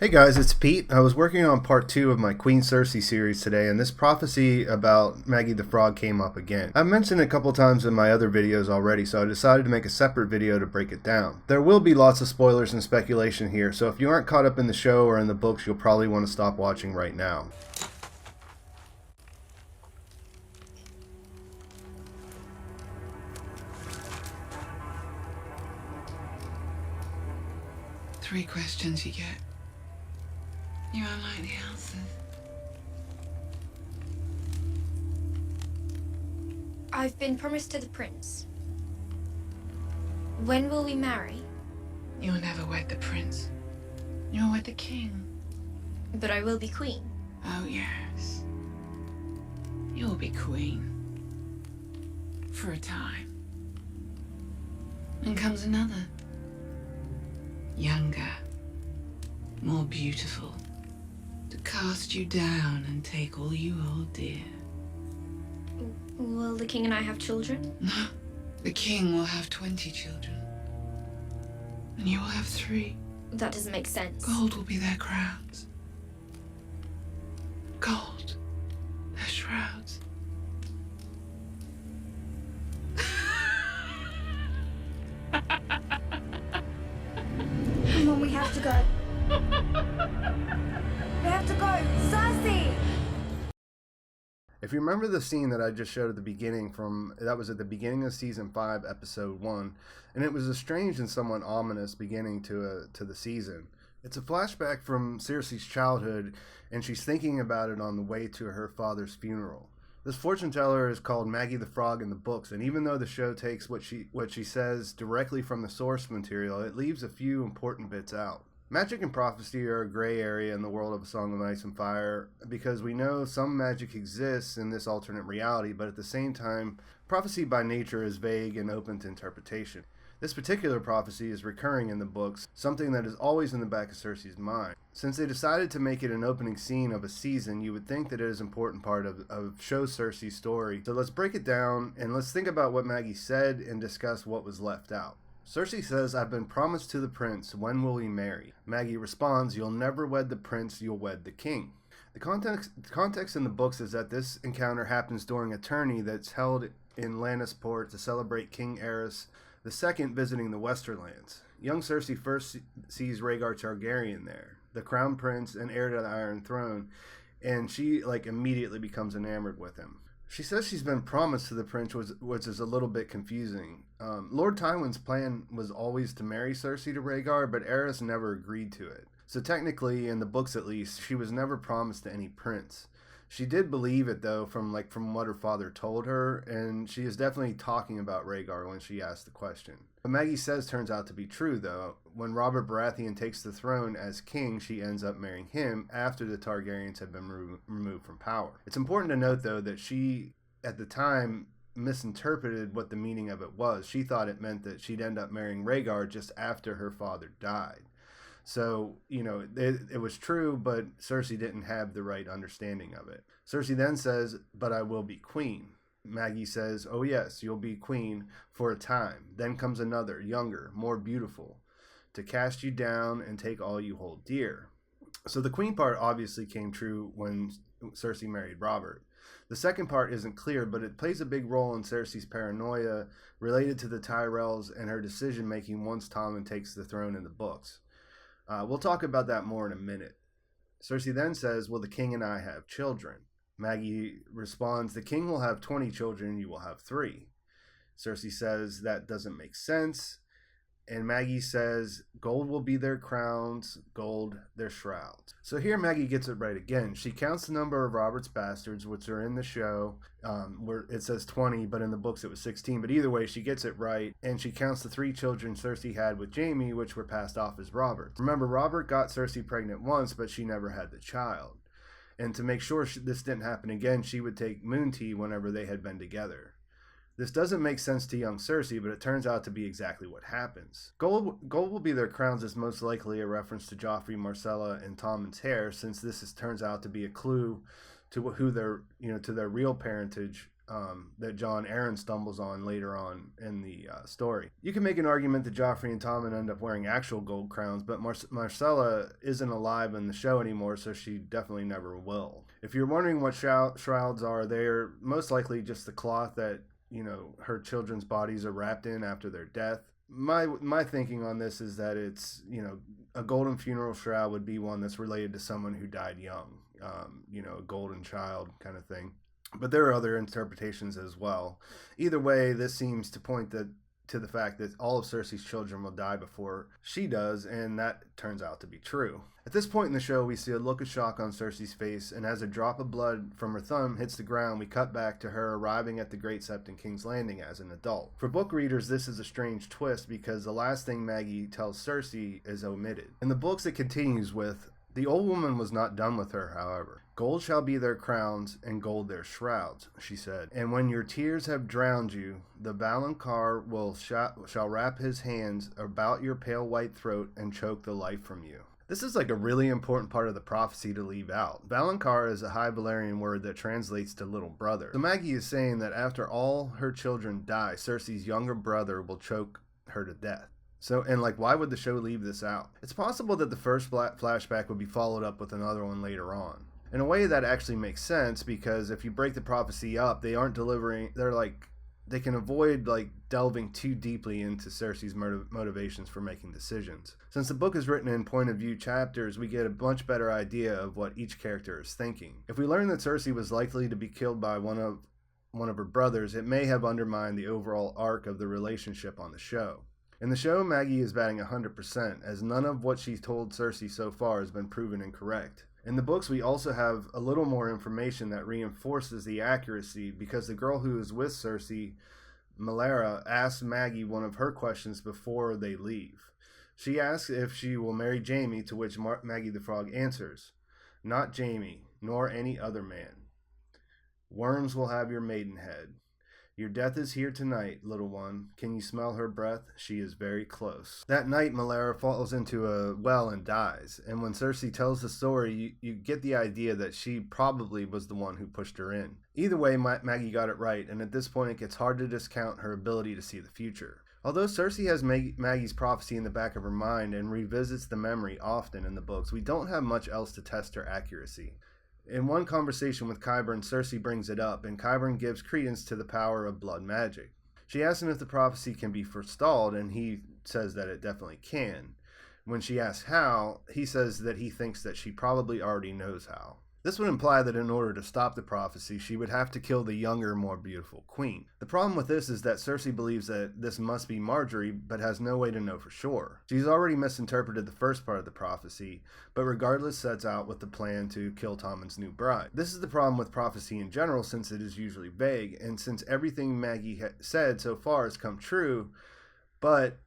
Hey guys, it's Pete. I was working on part 2 of my Queen Cersei series today, and this prophecy about Maggy the Frog came up again. I've mentioned it a couple times in my other videos already, so I decided to make a separate video to break it down. There will be lots of spoilers and speculation here, so if you aren't caught up in the show or in the books, you'll probably want to stop watching right now. Three questions you get. You won't like the answers. I've been promised to the prince. When will we marry? You'll never wed the prince. You'll wed the king. But I will be queen. Oh, yes. You'll be queen. For a time. Then comes another. Younger. More beautiful. To cast you down and take all you hold dear. Will the king and I have children? No. The king will have 20 children. And you will have 3. That doesn't make sense. Gold will be their crowns. Gold. Their shrouds. Come on, we have to go. We have to go. Cersei! If you remember the scene that I just showed at the beginning that was at the beginning of season 5, episode 1, and it was a strange and somewhat ominous beginning to the season. It's a flashback from Cersei's childhood, and she's thinking about it on the way to her father's funeral. This fortune teller is called Maggy the Frog in the books, and even though the show takes what she says directly from the source material, it leaves a few important bits out. Magic and prophecy are a gray area in the world of A Song of Ice and Fire because we know some magic exists in this alternate reality, but at the same time, prophecy by nature is vague and open to interpretation. This particular prophecy is recurring in the books, something that is always in the back of Cersei's mind. Since they decided to make it an opening scene of a season, you would think that it is an important part of show Cersei's story. So let's break it down and let's think about what Maggy said and discuss what was left out. Cersei says, "I've been promised to the prince. When will we marry?" Maggy responds, "You'll never wed the prince, you'll wed the king." The context in the books is that this encounter happens during a tourney that's held in Lannisport to celebrate King Aerys II visiting the Westerlands. Young Cersei first sees Rhaegar Targaryen there, the crown prince and heir to the Iron Throne, and she immediately becomes enamored with him. She says she's been promised to the prince, which is a little bit confusing. Lord Tywin's plan was always to marry Cersei to Rhaegar, but Aerys never agreed to it. So technically, in the books at least, she was never promised to any prince. She did believe it though, from what her father told her, and she is definitely talking about Rhaegar when she asked the question. What Maggy says turns out to be true though. When Robert Baratheon takes the throne as king, she ends up marrying him after the Targaryens have been removed from power. It's important to note though that she, at the time, misinterpreted what the meaning of it was. She thought it meant that she'd end up marrying Rhaegar just after her father died. So, it was true, but Cersei didn't have the right understanding of it. Cersei then says, "But I will be queen." Maggy says, "Oh yes, you'll be queen for a time. Then comes another, younger, more beautiful, to cast you down and take all you hold dear." So the queen part obviously came true when Cersei married Robert. The second part isn't clear, but it plays a big role in Cersei's paranoia related to the Tyrells and her decision making once Tommen takes the throne in the books. We'll talk about that more in a minute. Cersei then says, "Will the king and I have children?" Maggy responds, "The king will have 20 children, you will have 3. Cersei says, "That doesn't make sense." And Maggy says, "Gold will be their crowns, gold their shrouds." So here Maggy gets it right again. She counts the number of Robert's bastards, which are in the show, where it says 20, but in the books it was 16. But either way, she gets it right, and she counts the 3 children Cersei had with Jaime, which were passed off as Robert's. Remember, Robert got Cersei pregnant once, but she never had the child. And to make sure this didn't happen again, she would take Moon Tea whenever they had been together. This doesn't make sense to young Cersei, but it turns out to be exactly what happens. Gold will be their crowns is most likely a reference to Joffrey, Marcella, and Tommen's hair, since turns out to be a clue to to their real parentage that Jon Arryn stumbles on later on in the story. You can make an argument that Joffrey and Tommen end up wearing actual gold crowns, but Marcella isn't alive in the show anymore, so she definitely never will. If you're wondering what shrouds are, they're most likely just the cloth that, her children's bodies are wrapped in after their death. My thinking on this is that it's, a golden funeral shroud would be one that's related to someone who died young, a golden child kind of thing. But there are other interpretations as well. Either way, this seems to point to the fact that all of Cersei's children will die before she does, and that turns out to be true. At this point in the show, we see a look of shock on Cersei's face, and as a drop of blood from her thumb hits the ground, we cut back to her arriving at the Great Sept in King's Landing as an adult. For book readers, this is a strange twist because the last thing Maggie tells Cersei is omitted. In the books, it continues with, "The old woman was not done with her, however. Gold shall be their crowns, and gold their shrouds," she said. "And when your tears have drowned you, the Valonqar shall wrap his hands about your pale white throat and choke the life from you." This is like a really important part of the prophecy to leave out. Valonqar is a High Valerian word that translates to little brother. So Maggie is saying that after all her children die, Cersei's younger brother will choke her to death. So, and why would the show leave this out? It's possible that the first flashback would be followed up with another one later on. In a way, that actually makes sense, because if you break the prophecy up, they can avoid delving too deeply into Cersei's motivations for making decisions. Since the book is written in point of view chapters, we get a much better idea of what each character is thinking. If we learn that Cersei was likely to be killed by one of her brothers, it may have undermined the overall arc of the relationship on the show. In the show, Maggie is batting 100%, as none of what she's told Cersei so far has been proven incorrect. In the books, we also have a little more information that reinforces the accuracy, because the girl who is with Cersei, Melara, asks Maggie one of her questions before they leave. She asks if she will marry Jaime, to which Maggy the Frog answers, "Not Jaime, nor any other man. Worms will have your maidenhead. Your death is here tonight, little one. Can you smell her breath? She is very close." That night, Melara falls into a well and dies. And when Cersei tells the story, you get the idea that she probably was the one who pushed her in. Either way, Maggie got it right, and at this point it gets hard to discount her ability to see the future. Although Cersei has Maggie's prophecy in the back of her mind and revisits the memory often in the books, we don't have much else to test her accuracy. In one conversation with Qyburn, Cersei brings it up, and Qyburn gives credence to the power of blood magic. She asks him if the prophecy can be forestalled, and he says that it definitely can. When she asks how, he says that he thinks that she probably already knows how. This would imply that in order to stop the prophecy, she would have to kill the younger, more beautiful queen. The problem with this is that Cersei believes that this must be Margaery, but has no way to know for sure. She's already misinterpreted the first part of the prophecy, but regardless sets out with the plan to kill Tommen's new bride. This is the problem with prophecy in general, since it is usually vague, and since everything Maggie said so far has come true, but,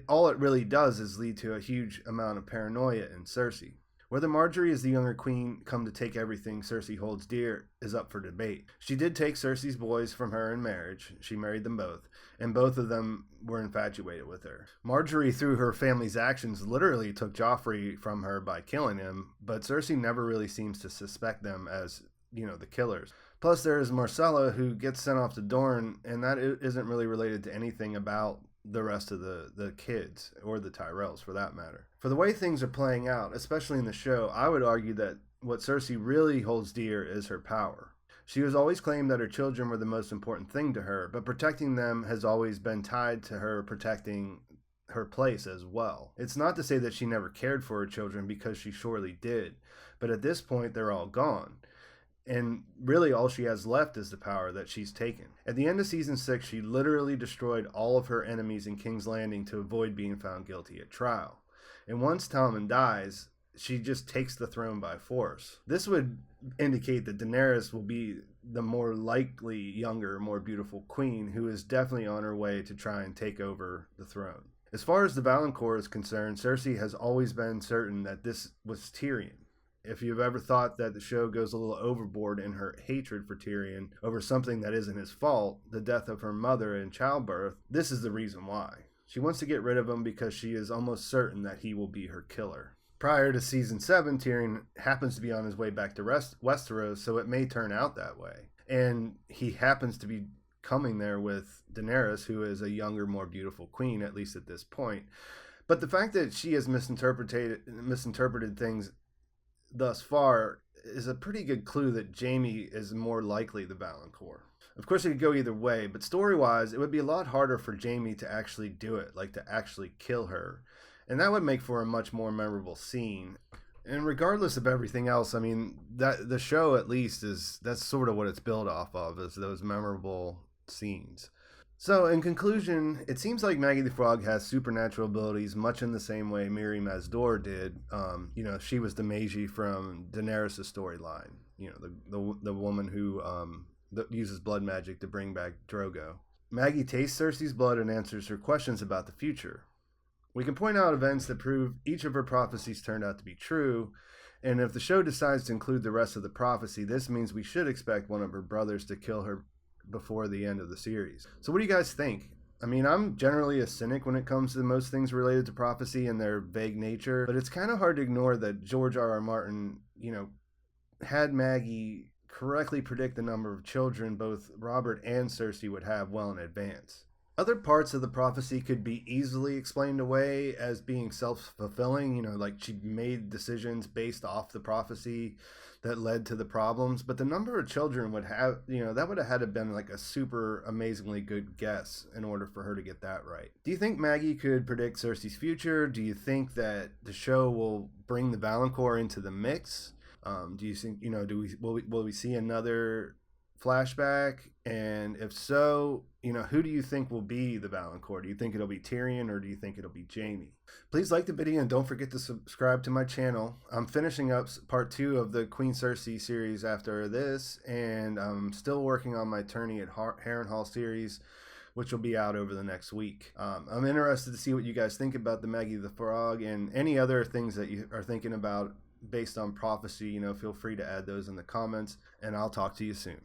all it really does is lead to a huge amount of paranoia in Cersei. Whether Margaery as the younger queen come to take everything Cersei holds dear is up for debate. She did take Cersei's boys from her in marriage. She married them both, and both of them were infatuated with her. Margaery, through her family's actions, literally took Joffrey from her by killing him, but Cersei never really seems to suspect them as, the killers. Plus, there is Marcella, who gets sent off to Dorne, and that isn't really related to anything about the rest of the kids, or the Tyrells for that matter. For the way things are playing out, especially in the show, I would argue that what Cersei really holds dear is her power. She has always claimed that her children were the most important thing to her, but protecting them has always been tied to her protecting her place as well. It's not to say that she never cared for her children, because she surely did, but at this point they're all gone. And really all she has left is the power that she's taken. At the end of season 6, she literally destroyed all of her enemies in King's Landing to avoid being found guilty at trial. And once Tommen dies, she just takes the throne by force. This would indicate that Daenerys will be the more likely younger, more beautiful queen, who is definitely on her way to try and take over the throne. As far as the Valonqar is concerned, Cersei has always been certain that this was Tyrion. If you've ever thought that the show goes a little overboard in her hatred for Tyrion over something that isn't his fault, the death of her mother in childbirth, this is the reason why. She wants to get rid of him because she is almost certain that he will be her killer. Prior to season 7, Tyrion happens to be on his way back to Westeros, so it may turn out that way. And he happens to be coming there with Daenerys, who is a younger, more beautiful queen, at least at this point. But the fact that she has misinterpreted things thus far is a pretty good clue that Jaime is more likely the Valonqar. Of course, it could go either way, but story-wise, it would be a lot harder for Jaime to actually do it, like to actually kill her. And that would make for a much more memorable scene. And regardless of everything else, I mean, that the show at least that's sort of what it's built off of, is those memorable scenes. So, in conclusion, it seems like Maggy the Frog has supernatural abilities, much in the same way Mirri Maz Duur did. She was the Magi from Daenerys' storyline. The woman who that uses blood magic to bring back Drogo. Maggy tastes Cersei's blood and answers her questions about the future. We can point out events that prove each of her prophecies turned out to be true, and if the show decides to include the rest of the prophecy, this means we should expect one of her brothers to kill her before the end of the series. So what do you guys think? I mean, I'm generally a cynic when it comes to most things related to prophecy and their vague nature, but it's kind of hard to ignore that George R.R. Martin, had Maggy correctly predict the number of children both Robert and Cersei would have well in advance. Other parts of the prophecy could be easily explained away as being self-fulfilling, like she made decisions based off the prophecy that led to the problems. But the number of children would have, that would have had to have been like a super amazingly good guess in order for her to get that right. Do you think Maggy could predict Cersei's future? Do you think that the show will bring the Valonqar into the mix? Do you think, will we see another flashback? And if so, who do you think will be the Valonqar? Do you think it'll be Tyrion, or do you think it'll be Jaime? Please like the video and don't forget to subscribe to my channel. I'm finishing up part 2 of the Queen Cersei series after this, and I'm still working on my Tourney at Harrenhal series, which will be out over the next week. I'm interested to see what you guys think about the Maggy the Frog and any other things that you are thinking about based on prophecy. Feel free to add those in the comments, and I'll talk to you soon.